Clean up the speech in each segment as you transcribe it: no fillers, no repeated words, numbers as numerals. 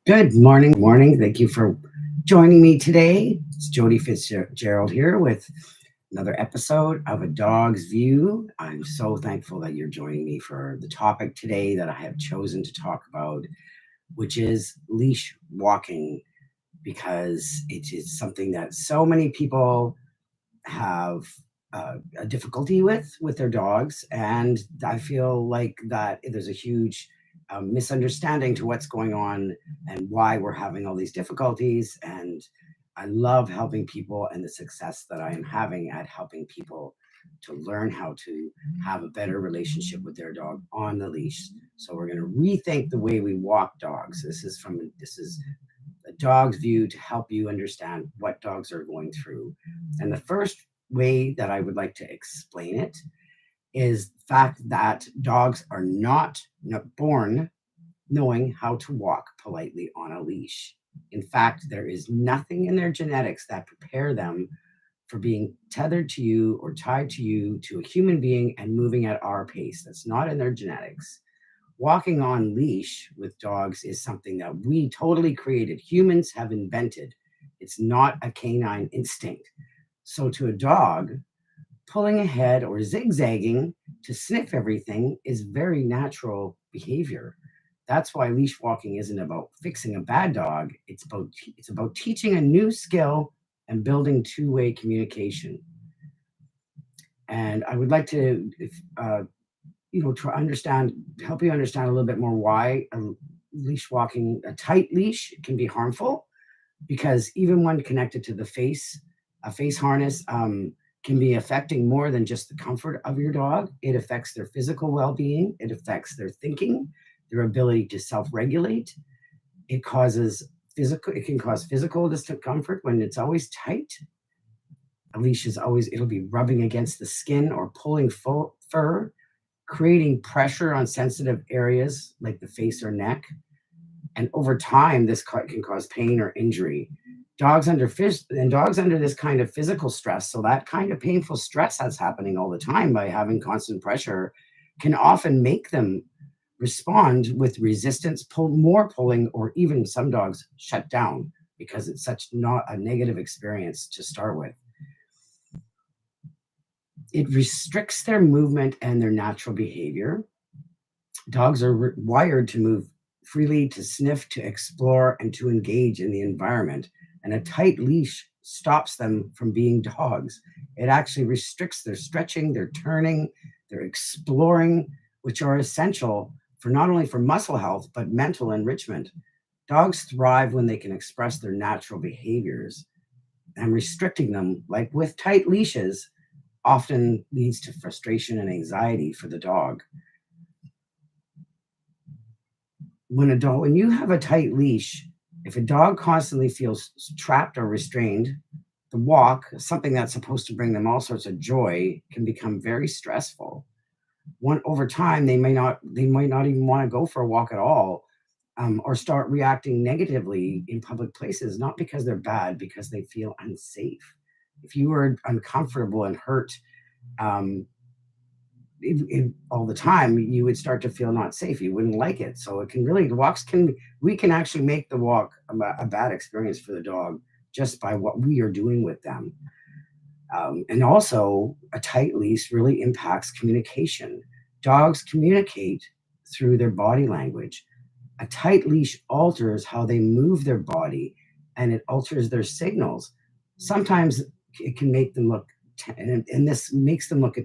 Good morning. Thank you for joining me today. It's Jody Fitzgerald here with another episode of A Dog's View. I'm so thankful that you're joining me for the topic today that I have chosen to talk about, which is leash walking, because it is something that so many people have a difficulty with their dogs, and I feel like that there's a huge misunderstanding to what's going on and why we're having all these difficulties. And I love helping people and the success that I am having at helping people to learn how to have a better relationship with their dog on the leash. So we're going to rethink the way we walk dogs. This is a dog's view to help you understand what dogs are going through. And the first way that I would like to explain it is the fact that dogs are not born knowing how to walk politely on a leash. In fact, there is nothing in their genetics that prepare them for being tethered to you or tied to you, to a human being, and moving at our pace. That's not in their genetics. Walking on leash with dogs is something that we totally created. Humans have invented. It's not a canine instinct. So to a dog, pulling ahead or zigzagging to sniff everything is very natural behavior. That's why leash walking isn't about fixing a bad dog. It's about teaching a new skill and building two-way communication. And I would like to, help you understand a little bit more why leash walking, a tight leash, can be harmful, because even when connected to the face, a face harness can be affecting more than just the comfort of your dog. It affects their physical well-being. It affects their thinking, their ability to self-regulate. It can cause physical discomfort when it's always tight. A leash it'll be rubbing against the skin or pulling fur, creating pressure on sensitive areas like the face or neck. And over time, this can cause pain or injury. Dogs under this kind of physical stress, so that kind of painful stress that's happening all the time by having constant pressure, can often make them respond with resistance, more pulling, or even some dogs shut down because it's such not a negative experience to start with. It restricts their movement and their natural behavior. Dogs are wired to move freely, to sniff, to explore, and to engage in the environment. And a tight leash stops them from being dogs. It actually restricts their stretching, their turning, their exploring, which are essential for not only for muscle health, but mental enrichment. Dogs thrive when they can express their natural behaviors, and restricting them, like with tight leashes, often leads to frustration and anxiety for the dog. When you have a tight leash, if a dog constantly feels trapped or restrained, the walk, something that's supposed to bring them all sorts of joy, can become very stressful. Over time, they might not even want to go for a walk at all, or start reacting negatively in public places, not because they're bad, because they feel unsafe. If you were uncomfortable and hurt, um, all the time, you would start to feel not safe. You wouldn't like it. So it can really, the walks can, we can actually make the walk a bad experience for the dog just by what we are doing with them. And also, a tight leash really impacts communication. Dogs communicate through their body language. A tight leash alters how they move their body, and it alters their signals. Sometimes it can make them look, and this makes them look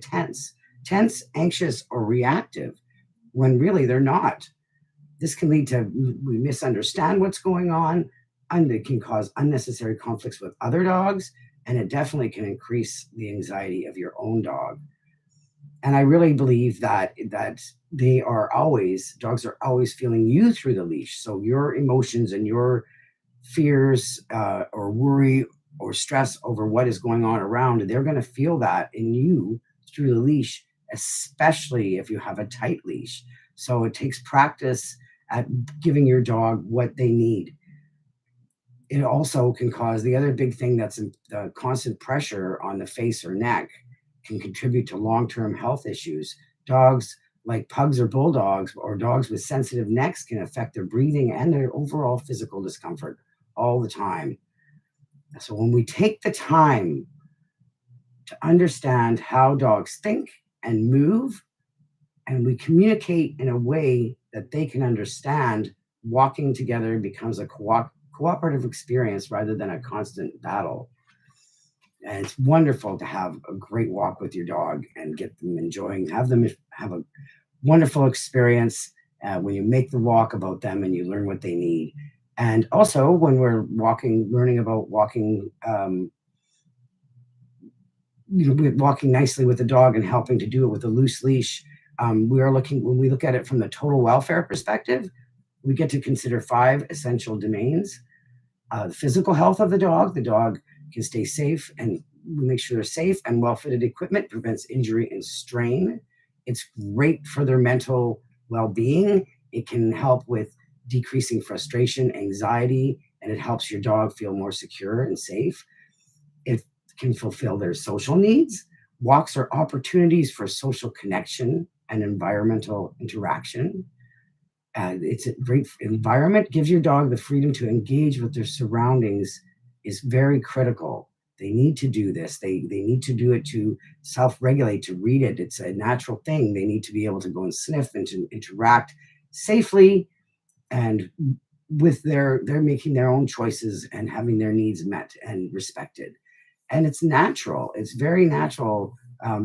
tense, anxious, or reactive, when really they're not. This can lead to we misunderstand what's going on, and it can cause unnecessary conflicts with other dogs, and it definitely can increase the anxiety of your own dog. And I really believe that dogs are always feeling you through the leash. So your emotions and your fears, or worry or stress over what is going on around, they're going to feel that in you through the leash, especially if you have a tight leash. So it takes practice at giving your dog what they need. It also can cause the other big thing, that's the constant pressure on the face or neck, can contribute to long-term health issues. Dogs like pugs or bulldogs or dogs with sensitive necks can affect their breathing and their overall physical discomfort all the time. So when we take the time to understand how dogs think and move, and we communicate in a way that they can understand, walking together becomes a cooperative experience rather than a constant battle. And it's wonderful to have a great walk with your dog and get them enjoying, have them have a wonderful experience when you make the walk about them and you learn what they need. And also when we're walking, learning about walking, walking nicely with the dog and helping to do it with a loose leash. We are looking, when we look at it from the total welfare perspective, we get to consider 5 essential domains. The physical health of the dog can stay safe, and we make sure they're safe, and well-fitted equipment prevents injury and strain. It's great for their mental well-being. It can help with decreasing frustration, anxiety, and it helps your dog feel more secure and safe. It can fulfill their social needs. Walks are opportunities for social connection and environmental interaction. It's a great environment, gives your dog the freedom to engage with their surroundings is very critical. They need to do this. They need to do it to self-regulate, to read it. It's a natural thing. They need to be able to go and sniff and to interact safely and with they're making their own choices and having their needs met and respected. And it's natural. It's very natural.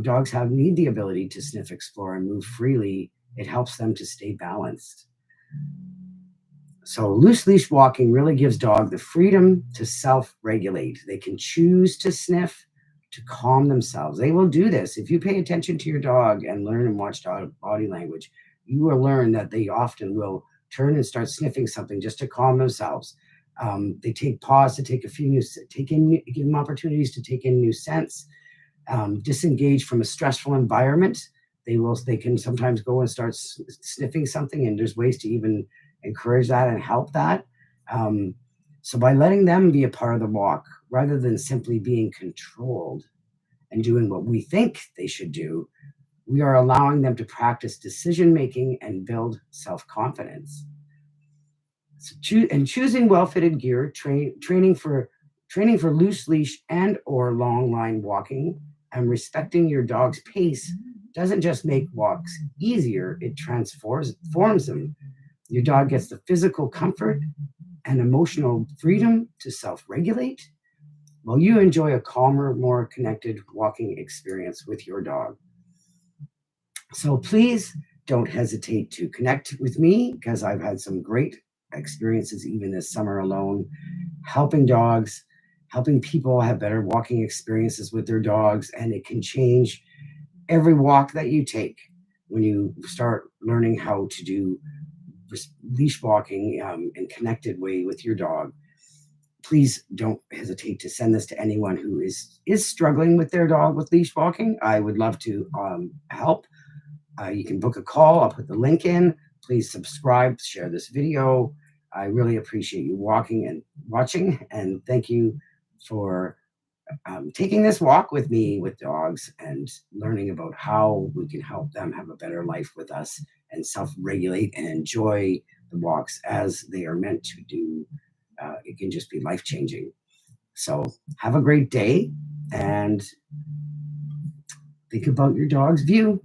Dogs need the ability to sniff, explore, and move freely. It helps them to stay balanced. So loose leash walking really gives dog the freedom to self-regulate. They can choose to sniff, to calm themselves. They will do this. If you pay attention to your dog and learn and watch dog body language, you will learn that they often will turn and start sniffing something just to calm themselves. They take pause to take give them opportunities to take in new scents, disengage from a stressful environment. They can sometimes go and start sniffing something, and there's ways to even encourage that and help that. So by letting them be a part of the walk, rather than simply being controlled and doing what we think they should do, we are allowing them to practice decision-making and build self-confidence. So choosing well-fitted gear, training for loose leash and or long line walking, and respecting your dog's pace doesn't just make walks easier, it transforms them. Your dog gets the physical comfort and emotional freedom to self-regulate, while you enjoy a calmer, more connected walking experience with your dog. So please don't hesitate to connect with me, because I've had some great experiences even this summer alone, helping dogs, helping people have better walking experiences with their dogs. And it can change every walk that you take when you start learning how to do leash walking in connected way with your dog. Please don't hesitate to send this to anyone who is struggling with their dog with leash walking. I would love to help. You can book a call. I'll put the link in. Please subscribe, share this video. I really appreciate you walking and watching, and thank you for taking this walk with me with dogs and learning about how we can help them have a better life with us and self-regulate and enjoy the walks as they are meant to do. It can just be life-changing. So have a great day and think about your dog's view.